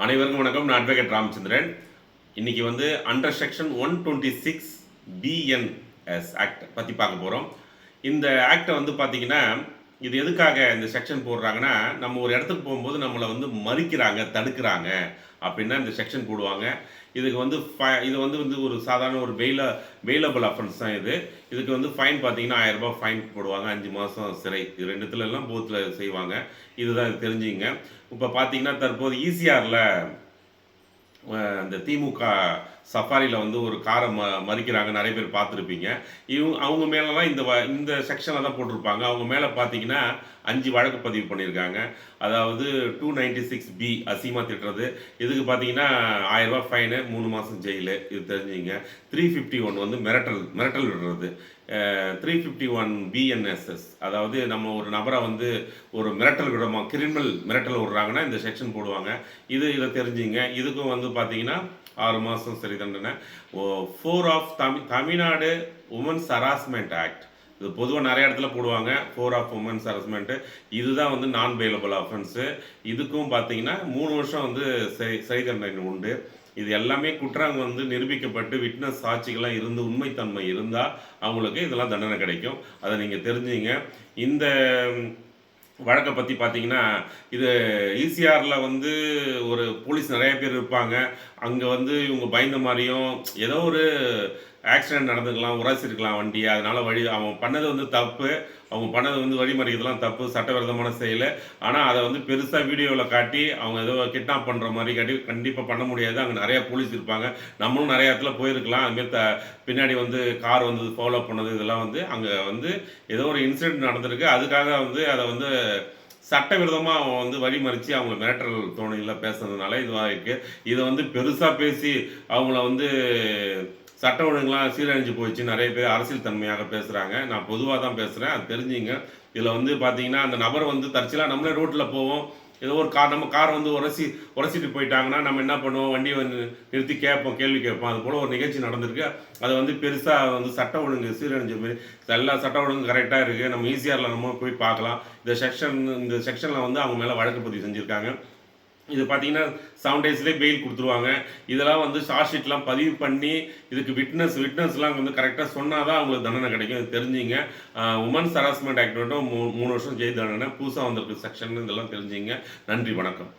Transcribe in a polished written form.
அனைவருக்கும் வணக்கம். நான் அட்வொகேட் ராமச்சந்திரன். இன்னைக்கு வந்து அண்டர் செக்ஷன் 126 பிஎன்எஸ் ஆக்ட் பற்றி பார்க்க போகிறோம். இந்த ஆக்டை வந்து பார்த்தீங்கன்னா, இது எதுக்காக இந்த செக்ஷன் போடுறாங்கன்னா, நம்ம ஒரு இடத்துக்கு போகும்போது நம்மளை வந்து மறிக்கிறாங்க, தடுக்கிறாங்க அப்படின்னா இந்த செக்ஷன் போடுவாங்க. இதுக்கு வந்து இது வந்து ஒரு சாதாரண ஒரு பெயிலபிள் அஃபென்ஸ் தான் இது. இதுக்கு வந்து ஃபைன் பார்த்தீங்கன்னா ₹1000 ஃபைன் போடுவாங்க, 5 மாதம் சிறை. இது ரெண்டுத்துலலாம் போத்தில் செய்வாங்க. இதுதான் தெரிஞ்சுங்க. இப்போ பார்த்தீங்கன்னா தற்போது ஈசிஆரில் இந்த திமுக சஃபாரியில் வந்து ஒரு காரை மறிக்கிறாங்க, நிறைய பேர் பார்த்துருப்பீங்க. அவங்க மேலெலாம் இந்த செக்ஷனில் தான் போட்டிருப்பாங்க. அவங்க மேலே பார்த்தீங்கன்னா 5 வழக்கு பதிவு பண்ணியிருக்காங்க. அதாவது 296B அசிங்கமாக திட்டுறது, இதுக்கு பார்த்தீங்கன்னா ₹1000 ஃபைனு, 3 மாதம் ஜெயிலு. இது தெரிஞ்சுங்க. 351 வந்து மிரட்டல் விடுறது. 351 பிஎன்எஸ்எஸ், அதாவது நம்ம ஒரு நபரை வந்து ஒரு மிரட்டல் விடமா, கிரிமினல் மிரட்டல் விடுறாங்கன்னா இந்த செக்ஷன் போடுவாங்க. இதை தெரிஞ்சுங்க. இதுக்கும் வந்து பார்த்தீங்கன்னா 6 மாதம் சிறை தண்டனை. 4 of Tamil Nadu women's harassment act, இது பொதுவாக நிறைய இடத்துல போடுவாங்க. 4 ஆஃப் உமன்ஸ் ஹராஸ்மெண்ட்டு, இதுதான் வந்து நான் பெயிலபிள் அஃபென்ஸு. இதுக்கும் பார்த்தீங்கன்னா 3 வருஷம் வந்து சிறை தண்டனை உண்டு. இது எல்லாமே குற்றம் வந்து நிரூபிக்கப்பட்டு விட்னஸ் சாட்சிகள்லாம் இருந்து உண்மைத்தன்மை இருந்தால் அவங்களுக்கு இதெல்லாம் தண்டனை கிடைக்கும். அதை நீங்கள் தெரிஞ்சுங்க. இந்த வழக்கை பற்றி பார்த்தீங்கன்னா, இது ஈசிஆரில் வந்து ஒரு போலீஸ் நிறைய பேர் இருப்பாங்க. அங்கே வந்து இவங்க பயந்த மாதிரியும் ஏதோ ஒரு ஆக்சிடென்ட் நடந்துக்கலாம், உரசிருக்கலாம் வண்டியை. அதனால் அவன் பண்ணது வந்து தப்பு, அவங்க பண்ணது வந்து வழிமறிக்கிறதுலாம் தப்பு, சட்டவிரோதமான செயல். ஆனால் அதை வந்து பெருசாக வீடியோவில் காட்டி அவங்க ஏதோ கிட்னாப் பண்ணுற மாதிரி காட்டி கண்டிப்பாக பண்ண முடியாது. அங்கே நிறையா போலீஸ் இருப்பாங்க. நம்மளும் நிறைய இடத்துல போயிருக்கலாம். அதுமாரி பின்னாடி வந்து கார் வந்து ஃபாலோ பண்ணது, இதெல்லாம் வந்து அங்கே வந்து ஏதோ ஒரு இன்சிடென்ட் நடந்திருக்கு. அதுக்காக வந்து அதை வந்து சட்டவிரோதமாக அவன் வந்து வழிமறித்து அவங்கள மிரட்டல் தோணியில் பேசுனதுனால இதுவாக இருக்குது. இதை வந்து பெருசாக பேசி அவங்கள வந்து சட்ட ஒழுங்குலாம் சீரழிஞ்சு போயிடுச்சு, நிறைய பேர் அரசியல் தன்மையாக பேசுகிறாங்க. நான் பொதுவாக தான் பேசுகிறேன், அது தெரிஞ்சுங்க. இதில் வந்து பார்த்தீங்கன்னா அந்த நபர் வந்து தற்செயலாக நம்மளே ரோட்டில் போவோம், ஏதோ ஒரு நம்ம கார் வந்து உரசிட்டு போயிட்டாங்கன்னா நம்ம என்ன பண்ணுவோம், வண்டியை வந்து நிறுத்தி கேள்வி கேட்போம். அது போல் ஒரு நிகழ்ச்சி நடந்திருக்கு. அதை வந்து பெருசாக வந்து சட்ட ஒழுங்கு சீரழிஞ்ச மாரி, எல்லா சட்ட ஒழுங்கு கரெக்டாக இருக்குது. நம்ம ஈசிஆரில் நம்ம போய் பார்க்கலாம். இந்த செக்ஷனில் வந்து அவங்க மேலே வழக்கு பதிவு செஞ்சுருக்காங்க. இது பார்த்தீங்கன்னா 7 டேஸ்லேயே பெயில் கொடுத்துருவாங்க. இதெல்லாம் வந்து ஷார்ட் ஷீட்லாம் பதிவு பண்ணி இதுக்கு விட்னஸ்லாம் வந்து கரெக்டாக சொன்னால் தான் அவங்களுக்கு தண்டனை கிடைக்கும். இது தெரிஞ்சுங்க. உமன்ஸ் ஹராஸ்மெண்ட் ஆக்ட் மட்டும் 3 வருஷம் ஜெயில் தண்டனை. புதுசாக வந்திருக்கு செக்ஷன், இதெல்லாம் தெரிஞ்சுங்க. நன்றி, வணக்கம்.